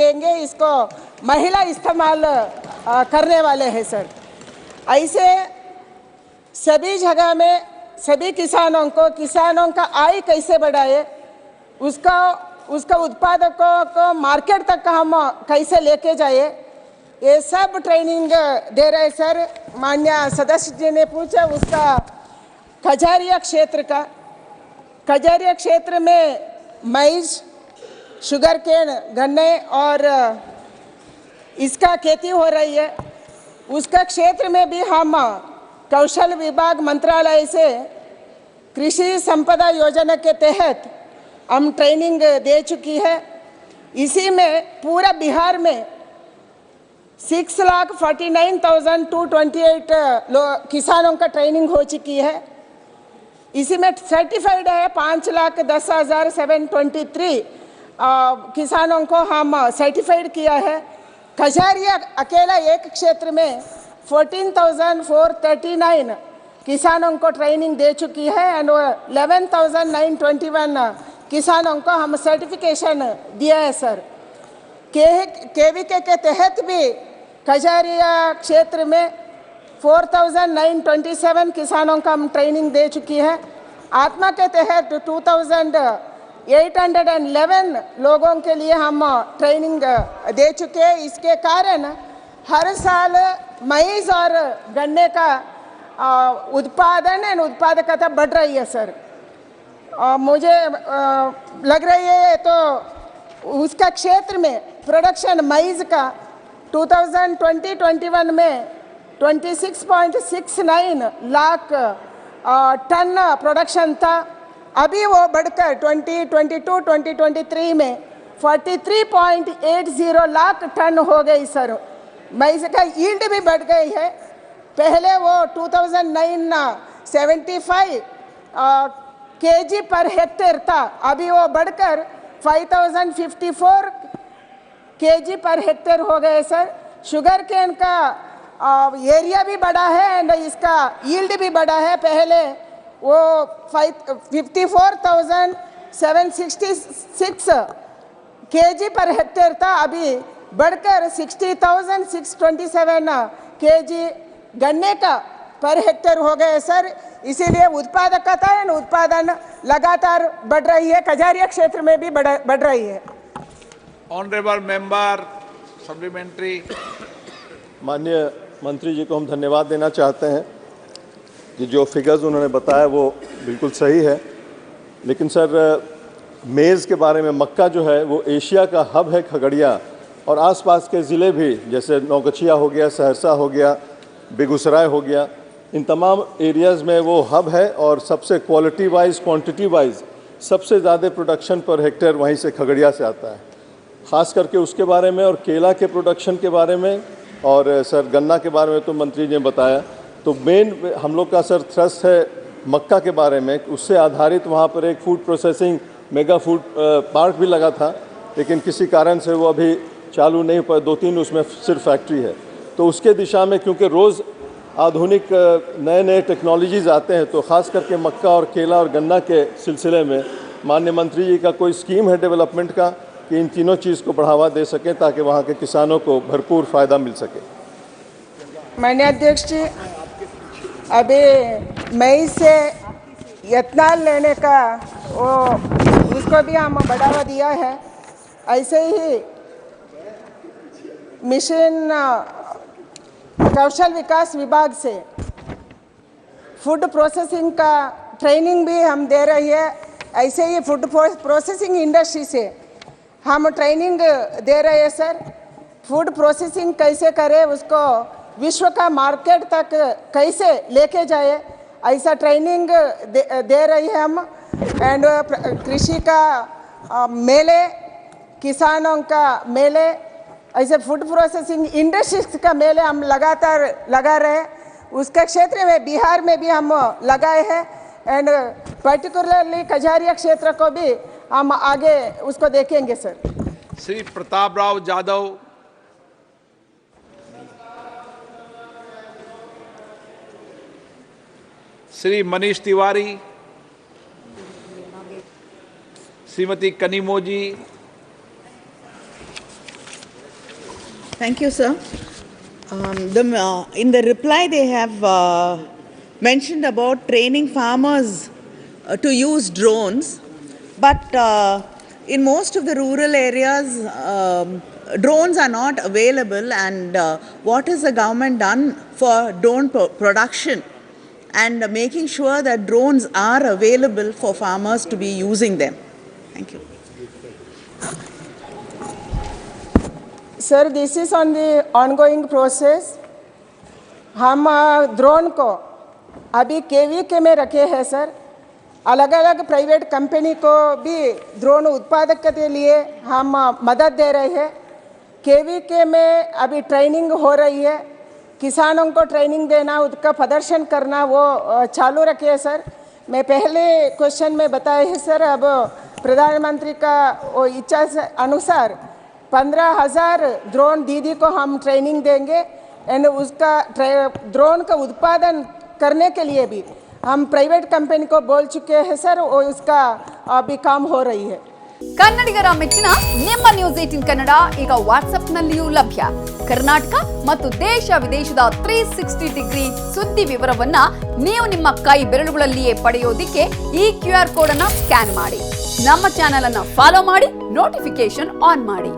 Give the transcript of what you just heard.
देंगे, इसको महिला इस्तेमाल करने वाले हैं सर। ऐसे सभी जगह में सभी किसानों का आय कैसे बढ़ाए, उसका उत्पादकों को मार्केट तक हम कैसे लेके जाए, ये सब ट्रेनिंग दे रहे सर। माननीय सदस्य जी ने पूछा उसका खजारिया क्षेत्र में मैज, शुगर केन, गन्ने और इसका खेती हो रही है। उसका क्षेत्र में भी हम कौशल विभाग मंत्रालय से कृषि संपदा योजना के तहत हम ट्रेनिंग दे चुकी है। इसी में पूरा बिहार में 6,49,228 किसानों का ट्रेनिंग हो चुकी है। इसी में सर्टिफाइड है 5,10,723 किसानों को हम सर्टिफाइड किया है। खजारिया अकेला एक क्षेत्र में 14,439 किसानों को ट्रेनिंग दे चुकी है एंड 11,921 किसानों को हम सर्टिफिकेशन दिया है सर। केवीके के तहत भी खजारिया क्षेत्र में 4,927 किसानों को हम ट्रेनिंग दे चुकी है। आत्मा के तहत 2,811 लोगों के लिए हम ट्रेनिंग दे चुके हैं। इसके कारण हर साल मैज और गन्ने का उत्पादन एंड उत्पादकता बढ़ रही है सर। मुझे लग रही है तो उसका क्षेत्र में प्रोडक्शन मैज का 2020-21 में 26.69 लाख टन प्रोडक्शन था। अभी वो बढ़कर 2022-2023 में 43.80 लाख टन हो गई सर। मैज का यील्ड भी बढ़ गई है। पहले वो 2009 kg पर हेक्टेयर था, अभी वो बढ़कर 5,054 kg पर हेक्टेयर हो गए सर। शुगर केन का एरिया भी बढ़ा है एंड इसका यील्ड भी बढ़ा है। पहले वो 54,766 kg पर हेक्टेयर था, अभी बढ़कर 60,627 kg गन्ने का पर हेक्टेयर हो गए सर। इसीलिए उत्पादकता एंड उत्पादन लगातार बढ़ रही है, खजारिया क्षेत्र में भी बढ़ रही है। Honourable member supplementary. माननीय मंत्री जी को हम धन्यवाद देना चाहते हैं कि जो फिगर्स उन्होंने बताया वो बिल्कुल सही है। लेकिन सर मेज़ के बारे में, मक्का जो है वो एशिया का हब है खगड़िया, और आसपास के ज़िले भी जैसे नौगछिया हो गया, सहरसा हो गया, बेगूसराय हो गया, इन तमाम एरियाज़ में वो हब है और सबसे क्वालिटी वाइज, क्वांटिटी वाइज सबसे ज़्यादा प्रोडक्शन पर हेक्टेयर वहीं से खगड़िया से आता है। ख़ास करके उसके बारे में और केला के प्रोडक्शन के बारे में और सर गन्ना के बारे में तो मंत्री जी ने बताया। तो मेन हम लोग का सर थ्रस्ट है मक्का के बारे में। उससे आधारित वहाँ पर एक food processing mega food park भी लगा था, लेकिन किसी कारण से वो अभी चालू नहीं हुआ। 2-3 उसमें सिर्फ फैक्ट्री है। तो उसके दिशा में क्योंकि रोज़ आधुनिक नए नए टेक्नोलॉजीज़ आते हैं, तो ख़ास करके मक्का और केला और गन्ना के सिलसिले में माननीय मंत्री जी का कोई स्कीम है डेवलपमेंट का कि इन तीनों चीज़ को बढ़ावा दे सकें ताकि वहाँ के किसानों को भरपूर फ़ायदा मिल सके। माननीय अध्यक्ष जी, अभी मई से इथेनॉल लेने का उसको भी हम बढ़ावा दिया है। ऐसे ही मिशन कौशल विकास विभाग से फूड प्रोसेसिंग का ट्रेनिंग भी हम दे रही है। ऐसे ही फूड प्रोसेसिंग इंडस्ट्री से हम ट्रेनिंग दे रहे हैं सर। फूड प्रोसेसिंग कैसे करें, उसको विश्व का मार्केट तक कैसे लेके जाए, ऐसा ट्रेनिंग दे रही है हम। एंड कृषि का मेले, किसानों का मेले, ऐसे फूड प्रोसेसिंग इंडस्ट्रीज का मेले हम लगातार लगा रहे। उसके क्षेत्र में बिहार में भी हम लगाए हैं एंड पर्टिकुलरली खजारिया क्षेत्र को भी हम आगे उसको देखेंगे sir. Shri Pratap Rao Jadhav. Shri Manish Tiwari, Shrimati Kanimozhi, Thank you, sir. In the reply, they have mentioned about training farmers to use drones, but in most of the rural areas, drones are not available. And what has the government done for drone production and making sure that drones are available for farmers to be using them? Thank you. Sir, this is on the ongoing process. हम drone को अभी KVK में रखे हैं sir. अलग अलग private company को भी ड्रोन उत्पादक के लिए हम मदद दे रहे हैं. KVK में अभी ट्रेनिंग हो रही है. किसानों को ट्रेनिंग देना, उसका प्रदर्शन करना वो चालू रखे है सर. मैं पहले क्वेश्चन में बताया है सर, अब प्रधानमंत्री का वो इच्छा अनुसार 15,000 ड्रोन दीदी को हम ट्रेनिंग देंगे. एंड उसका ड्रोन का उत्पादन करने के लिए भी हम प्राइवेट कंपनी को बोल चुके हैं सर, वो उसका अभी काम हो रही है. ಕನ್ನಡಿಗರ ಮೆಚ್ಚಿನ ನಿಮ್ಮ ನ್ಯೂಸ್ 18 ಕನ್ನಡ ಈಗ ವಾಟ್ಸ್ಆಪ್ನಲ್ಲಿಯೂ ಲಭ್ಯ. ಕರ್ನಾಟಕ ಮತ್ತು ದೇಶ ವಿದೇಶದ 360 ಡಿಗ್ರಿ ಸುದ್ದಿ ವಿವರವನ್ನ ನೀವು ನಿಮ್ಮ ಕೈ ಬೆರಳುಗಳಲ್ಲಿಯೇ ಪಡೆಯೋದಿಕ್ಕೆ ಈ QR ಕೋಡ್ ಅನ್ನು ಸ್ಕ್ಯಾನ್ ಮಾಡಿ. ನಮ್ಮ ಚಾನೆಲ್ ಅನ್ನು ಫಾಲೋ ಮಾಡಿ, ನೋಟಿಫಿಕೇಶನ್ ಆನ್ ಮಾಡಿ.